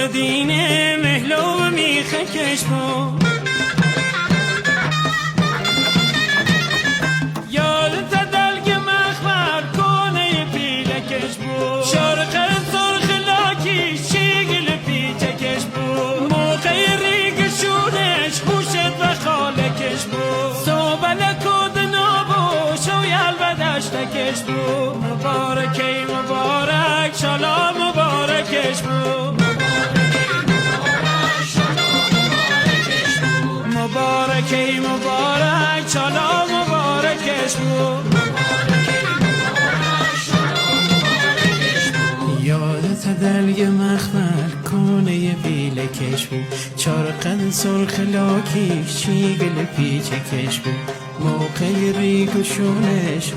دینه مهلو میخه کش بود یادت دلگ مخمر کنه پیله کش بود شرق سرخ لاکی شیگل پیچه کش بود موقع ریگشونش خوشت و خاله کش بود صوبل کود نابو شویل بدشت کش بود مبارکی مبارک شالا مبارکش بود مبارکی مبارک شالا مبارکش بود یادت دلگ مخمر کنه بیله کش بود چارقد سرخ لاکی شیگل پیچه کش بود موقع ریگ و شونش